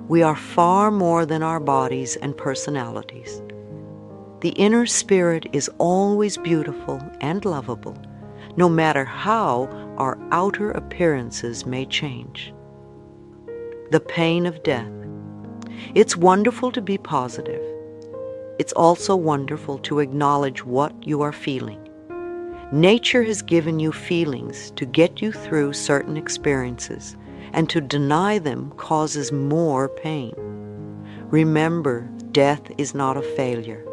We are far more than our bodies and personalities. The inner spirit is always beautiful and lovable, no matter how our outer appearances may change. The pain of death. It's wonderful to be positive. It's also wonderful to acknowledge what you are feeling. Nature has given you feelings to get you through certain experiences, and to deny them causes more pain. Remember, death is not a failure.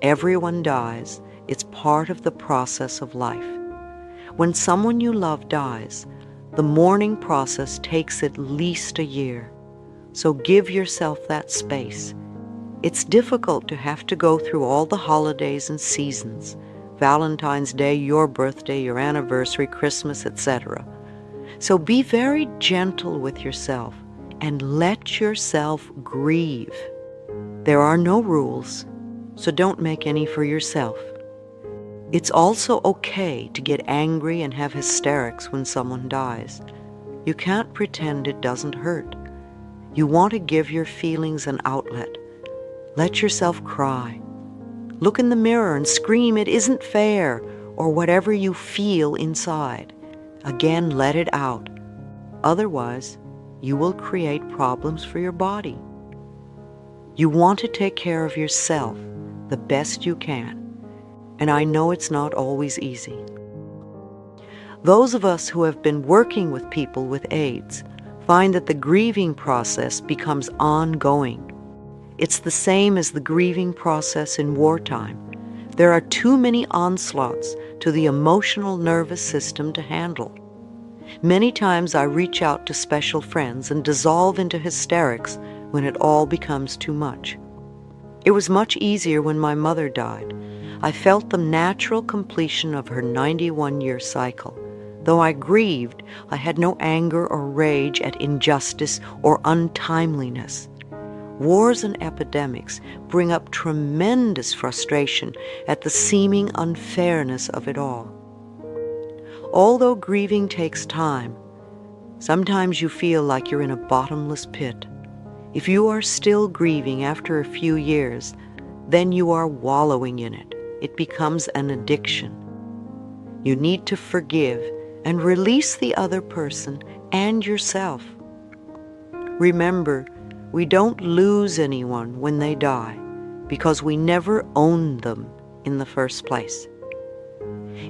Everyone dies. It's part of the process of life. When someone you love dies, the mourning process takes at least a year. So give yourself that space. It's difficult to have to go through all the holidays and seasons, Valentine's Day, your birthday, your anniversary, Christmas, etc. So be very gentle with yourself and let yourself grieve. There are no rules, so don't make any for yourself. It's also okay to get angry and have hysterics when someone dies. You can't pretend it doesn't hurt. You want to give your feelings an outlet. Let yourself cry. Look in the mirror and scream, "It isn't fair," or whatever you feel inside. Again, let it out. Otherwise, you will create problems for your body. You want to take care of yourself the best you can, and I know it's not always easy. Those of us who have been working with people with AIDS find that the grieving process becomes ongoing. It's the same as the grieving process in wartime. There are too many onslaughts to the emotional nervous system to handle. Many times I reach out to special friends and dissolve into hysterics when it all becomes too much. It was much easier when my mother died. I felt the natural completion of her 91-year cycle. Though I grieved, I had no anger or rage at injustice or untimeliness. Wars and epidemics bring up tremendous frustration at the seeming unfairness of it all. Although grieving takes time, sometimes you feel like you're in a bottomless pit. If you are still grieving after a few years, then you are wallowing in it. It becomes an addiction. You need to forgive and release the other person and yourself. Remember, we don't lose anyone when they die because we never owned them in the first place.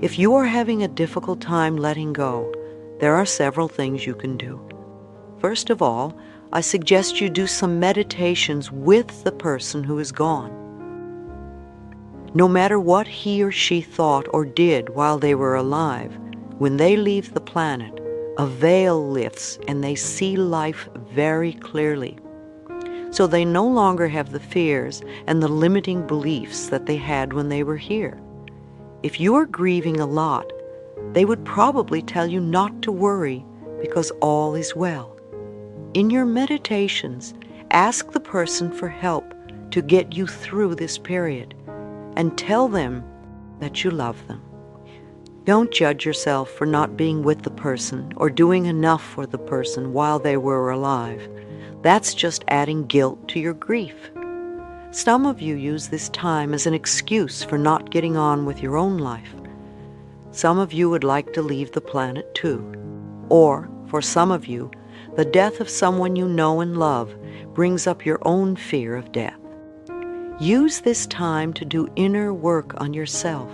If you are having a difficult time letting go, there are several things you can do. First of all, I suggest you do some meditations with the person who is gone. No matter what he or she thought or did while they were alive, when they leave the planet, a veil lifts and they see life very clearly. So they no longer have the fears and the limiting beliefs that they had when they were here. If you are grieving a lot, they would probably tell you not to worry because all is well. In your meditations, ask the person for help to get you through this period and tell them that you love them. Don't judge yourself for not being with the person or doing enough for the person while they were alive. That's just adding guilt to your grief. Some of you use this time as an excuse for not getting on with your own life. Some of you would like to leave the planet too. Or, for some of you, the death of someone you know and love brings up your own fear of death. Use this time to do inner work on yourself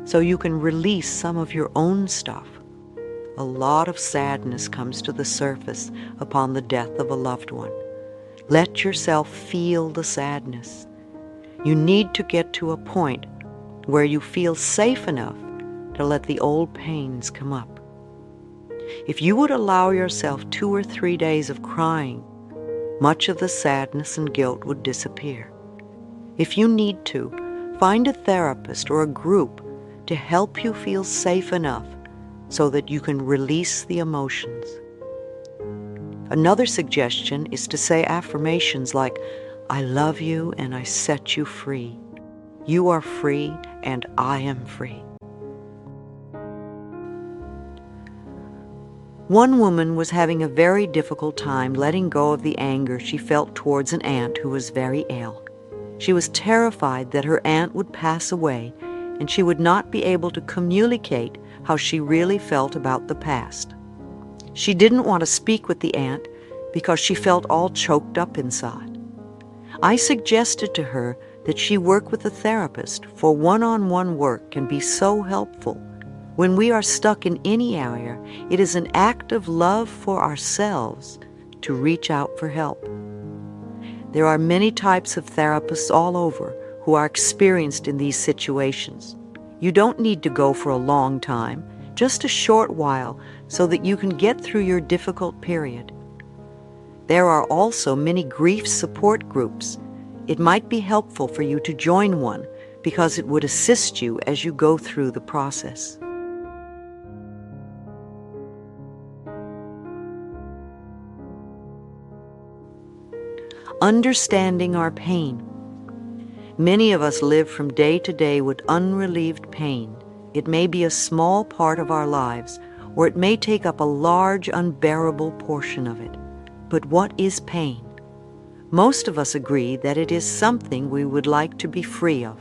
so you can release some of your own stuff. A lot of sadness comes to the surface upon the death of a loved one. Let yourself feel the sadness. You need to get to a point where you feel safe enough to let the old pains come up. If you would allow yourself 2 or 3 days of crying, much of the sadness and guilt would disappear. If you need to, find a therapist or a group to help you feel safe enough so that you can release the emotions. Another suggestion is to say affirmations like, "I love you and I set you free. You are free and I am free." One woman was having a very difficult time letting go of the anger she felt towards an aunt who was very ill. She was terrified that her aunt would pass away and she would not be able to communicate how she really felt about the past. She didn't want to speak with the aunt because she felt all choked up inside. I suggested to her that she work with a therapist, for one-on-one work can be so helpful. When we are stuck in any area, it is an act of love for ourselves to reach out for help. There are many types of therapists all over who are experienced in these situations. You don't need to go for a long time, just a short while, so that you can get through your difficult period. There are also many grief support groups. It might be helpful for you to join one because it would assist you as you go through the process. Understanding our pain. Many of us live from day to day with unrelieved pain. It may be a small part of our lives, or it may take up a large, unbearable portion of it. But what is pain? Most of us agree that it is something we would like to be free of.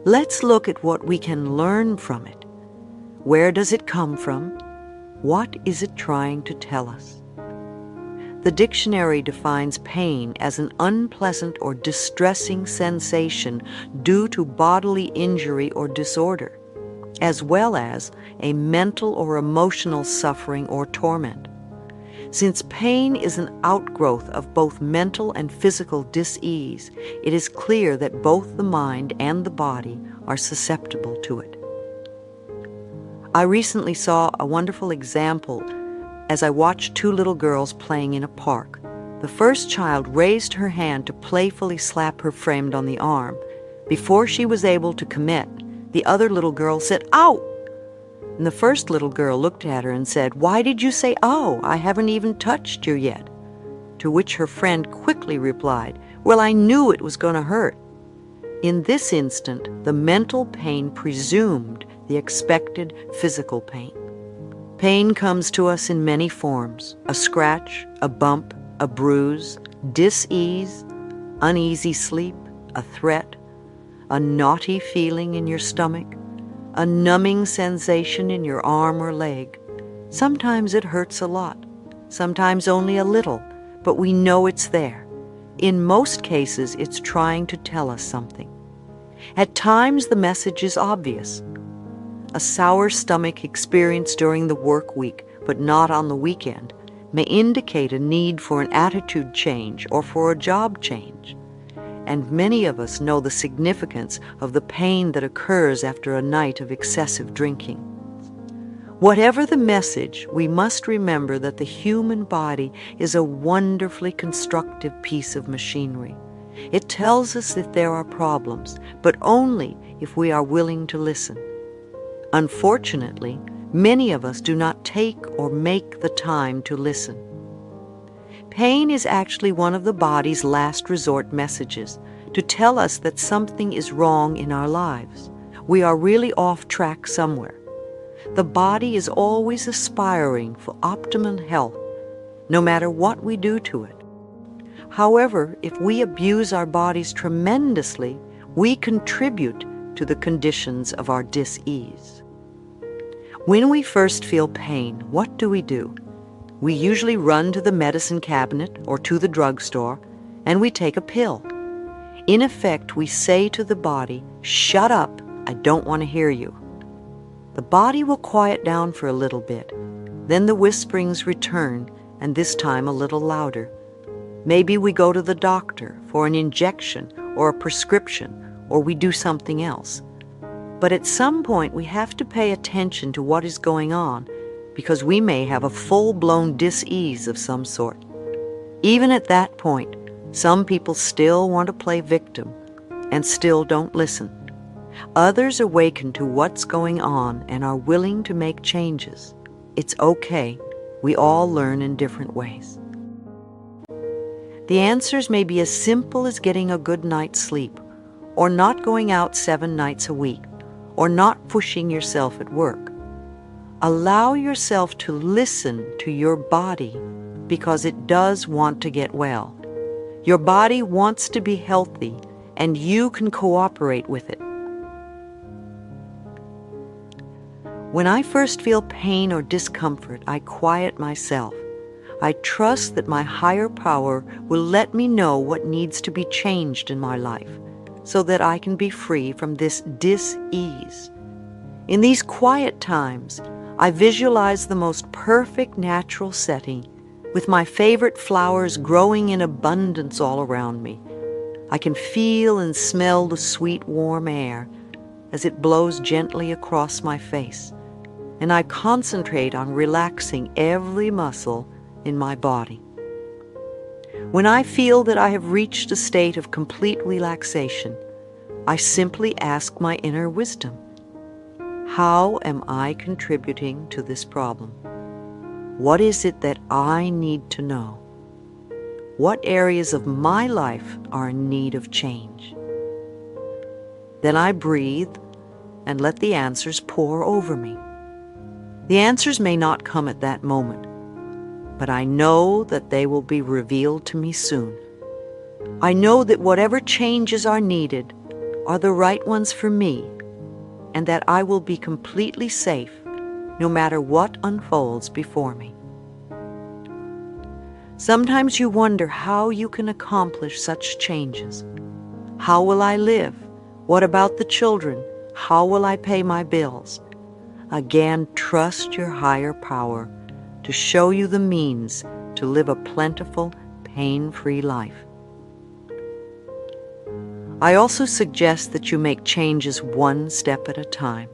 Let's look at what we can learn from it. Where does it come from? What is it trying to tell us? The dictionary defines pain as an unpleasant or distressing sensation due to bodily injury or disorder, as well as a mental or emotional suffering or torment. Since pain is an outgrowth of both mental and physical dis-ease, it is clear that both the mind and the body are susceptible to it. I recently saw a wonderful example as I watched two little girls playing in a park. The first child raised her hand to playfully slap her friend on the arm. Before she was able to commit, the other little girl said, "Ow!" And the first little girl looked at her and said, "Why did you say, 'ow'? I haven't even touched you yet." To which her friend quickly replied, "Well, I knew it was going to hurt." In this instant, the mental pain presumed the expected physical pain. Pain comes to us in many forms: a scratch, a bump, a bruise, dis-ease, uneasy sleep, a threat, a knotty feeling in your stomach, a numbing sensation in your arm or leg. Sometimes it hurts a lot, sometimes only a little, but we know it's there. In most cases, it's trying to tell us something. At times, the message is obvious. A sour stomach experienced during the work week, but not on the weekend, may indicate a need for an attitude change or for a job change. And many of us know the significance of the pain that occurs after a night of excessive drinking. Whatever the message, we must remember that the human body is a wonderfully constructive piece of machinery. It tells us that there are problems, but only if we are willing to listen. Unfortunately, many of us do not take or make the time to listen. Pain is actually one of the body's last resort messages to tell us that something is wrong in our lives. We are really off track somewhere. The body is always aspiring for optimal health, no matter what we do to it. However, if we abuse our bodies tremendously, we contribute to the conditions of our dis-ease. When we first feel pain, what do? We usually run to the medicine cabinet or to the drugstore, and we take a pill. In effect, we say to the body, "Shut up, I don't want to hear you." The body will quiet down for a little bit. Then the whisperings return, and this time a little louder. Maybe we go to the doctor for an injection or a prescription, or we do something else. But at some point, we have to pay attention to what is going on, because we may have a full-blown dis-ease of some sort. Even at that point, some people still want to play victim and still don't listen. Others awaken to what's going on and are willing to make changes. It's okay. We all learn in different ways. The answers may be as simple as getting a good night's sleep, or not going out 7 nights a week, or not pushing yourself at work. Allow yourself to listen to your body because it does want to get well. Your body wants to be healthy, and you can cooperate with it. When I first feel pain or discomfort, I quiet myself. I trust that my higher power will let me know what needs to be changed in my life so that I can be free from this dis-ease. In these quiet times, I visualize the most perfect natural setting with my favorite flowers growing in abundance all around me. I can feel and smell the sweet, warm air as it blows gently across my face, and I concentrate on relaxing every muscle in my body. When I feel that I have reached a state of complete relaxation, I simply ask my inner wisdom, how am I contributing to this problem? What is it that I need to know? What areas of my life are in need of change? Then I breathe and let the answers pour over me. The answers may not come at that moment, but I know that they will be revealed to me soon. I know that whatever changes are needed are the right ones for me, and that I will be completely safe no matter what unfolds before me. Sometimes you wonder how you can accomplish such changes. How will I live? What about the children? How will I pay my bills? Again, trust your higher power to show you the means to live a plentiful, pain-free life. I also suggest that you make changes one step at a time.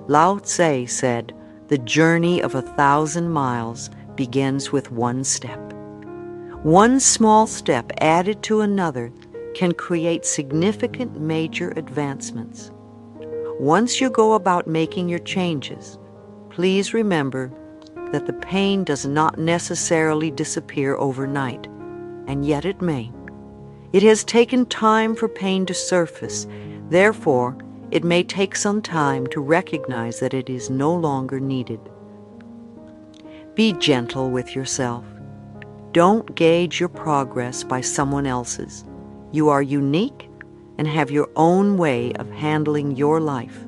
Lao Tse said, "The journey of 1,000 miles begins with one step." One small step added to another can create significant major advancements. Once you go about making your changes, please remember that the pain does not necessarily disappear overnight, and yet it may. It has taken time for pain to surface. Therefore, it may take some time to recognize that it is no longer needed. Be gentle with yourself. Don't gauge your progress by someone else's. You are unique and have your own way of handling your life.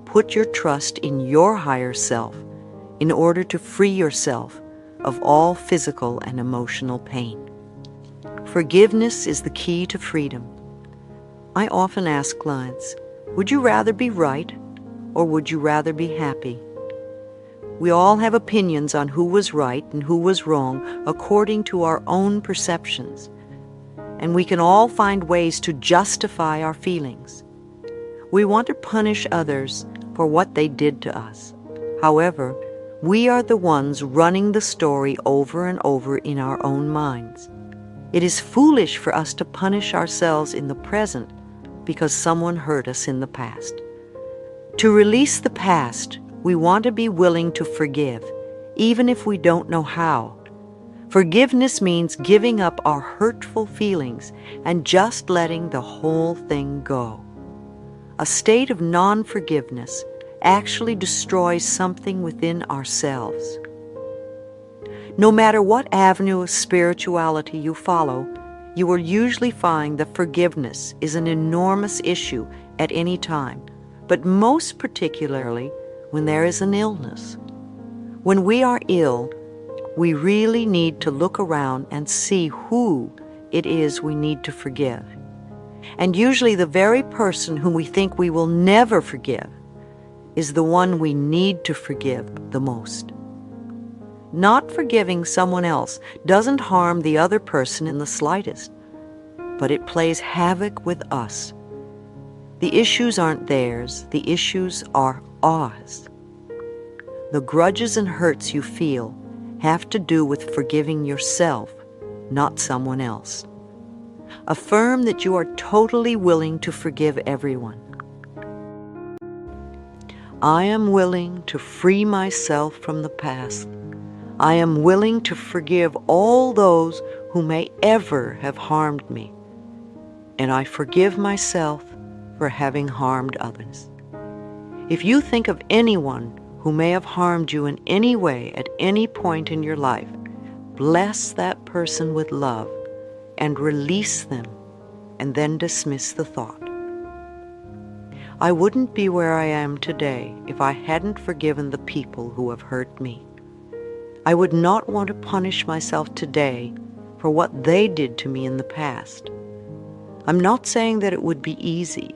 Put your trust in your higher self in order to free yourself of all physical and emotional pain. Forgiveness is the key to freedom. I often ask clients, would you rather be right or would you rather be happy? We all have opinions on who was right and who was wrong according to our own perceptions, and we can all find ways to justify our feelings. We want to punish others for what they did to us. However, we are the ones running the story over and over in our own minds. It is foolish for us to punish ourselves in the present because someone hurt us in the past. To release the past, we want to be willing to forgive, even if we don't know how. Forgiveness means giving up our hurtful feelings and just letting the whole thing go. A state of non-forgiveness actually destroys something within ourselves. No matter what avenue of spirituality you follow, you will usually find that forgiveness is an enormous issue at any time, but most particularly when there is an illness. When we are ill, we really need to look around and see who it is we need to forgive. And usually the very person whom we think we will never forgive is the one we need to forgive the most. Not forgiving someone else doesn't harm the other person in the slightest, but it plays havoc with us. The issues aren't theirs, the issues are ours. The grudges and hurts you feel have to do with forgiving yourself, not someone else. Affirm that you are totally willing to forgive everyone. I am willing to free myself from the past. I am willing to forgive all those who may ever have harmed me, and I forgive myself for having harmed others. If you think of anyone who may have harmed you in any way at any point in your life, bless that person with love and release them, and then dismiss the thought. I wouldn't be where I am today if I hadn't forgiven the people who have hurt me. I would not want to punish myself today for what they did to me in the past. I'm not saying that it would be easy.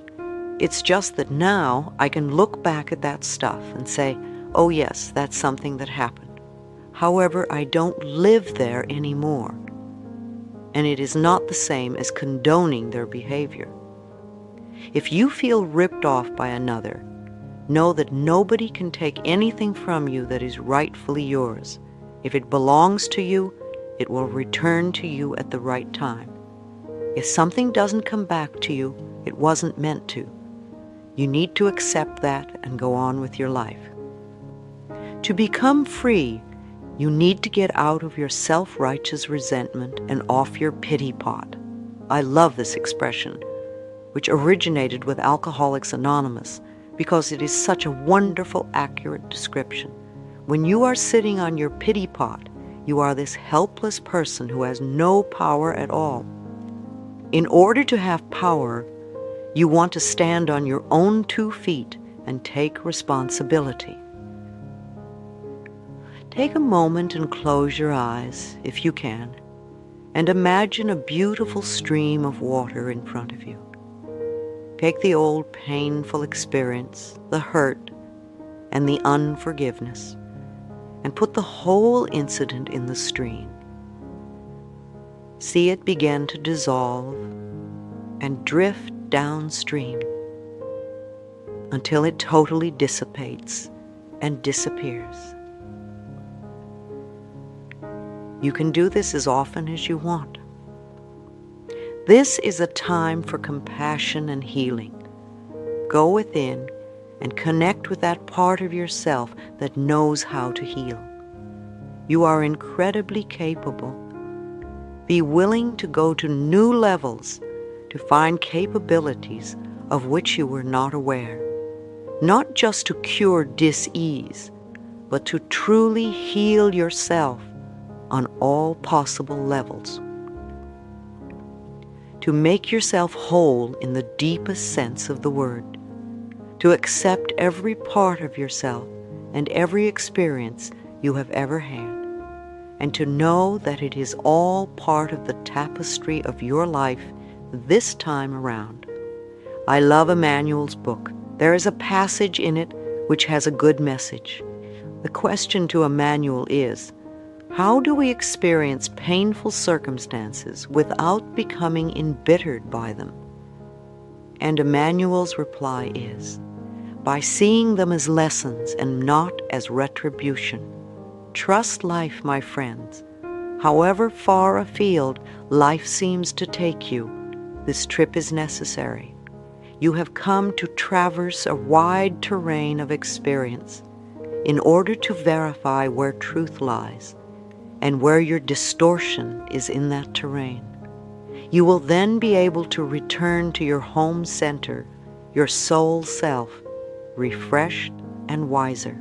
It's just that now I can look back at that stuff and say, oh yes, that's something that happened. However, I don't live there anymore. And it is not the same as condoning their behavior. If you feel ripped off by another, know that nobody can take anything from you that is rightfully yours. If it belongs to you, it will return to you at the right time. If something doesn't come back to you, it wasn't meant to. You need to accept that and go on with your life. To become free, you need to get out of your self-righteous resentment and off your pity pot. I love this expression, which originated with Alcoholics Anonymous, because it is such a wonderful, accurate description. When you are sitting on your pity pot, you are this helpless person who has no power at all. In order to have power, you want to stand on your own 2 feet and take responsibility. Take a moment and close your eyes, if you can, and imagine a beautiful stream of water in front of you. Take the old painful experience, the hurt, and the unforgiveness, and put the whole incident in the stream. See it begin to dissolve and drift downstream until it totally dissipates and disappears. You can do this as often as you want. This is a time for compassion and healing. Go within and connect with that part of yourself that knows how to heal. You are incredibly capable. Be willing to go to new levels to find capabilities of which you were not aware, not just to cure dis-ease, but to truly heal yourself on all possible levels. To make yourself whole in the deepest sense of the word, to accept every part of yourself and every experience you have ever had, and to know that it is all part of the tapestry of your life this time around. I love Emmanuel's book. There is a passage in it which has a good message. The question to Emmanuel is, how do we experience painful circumstances without becoming embittered by them? And Emmanuel's reply is, by seeing them as lessons and not as retribution. Trust life, my friends. However far afield life seems to take you, this trip is necessary. You have come to traverse a wide terrain of experience in order to verify where truth lies and where your distortion is in that terrain. You will then be able to return to your home center, your soul self, refreshed and wiser.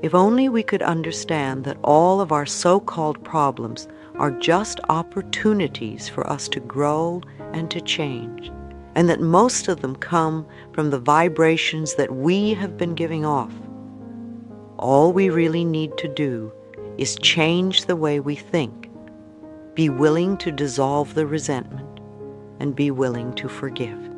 If only we could understand that all of our so-called problems are just opportunities for us to grow and to change, and that most of them come from the vibrations that we have been giving off. All we really need to do is change the way we think, be willing to dissolve the resentment, and be willing to forgive.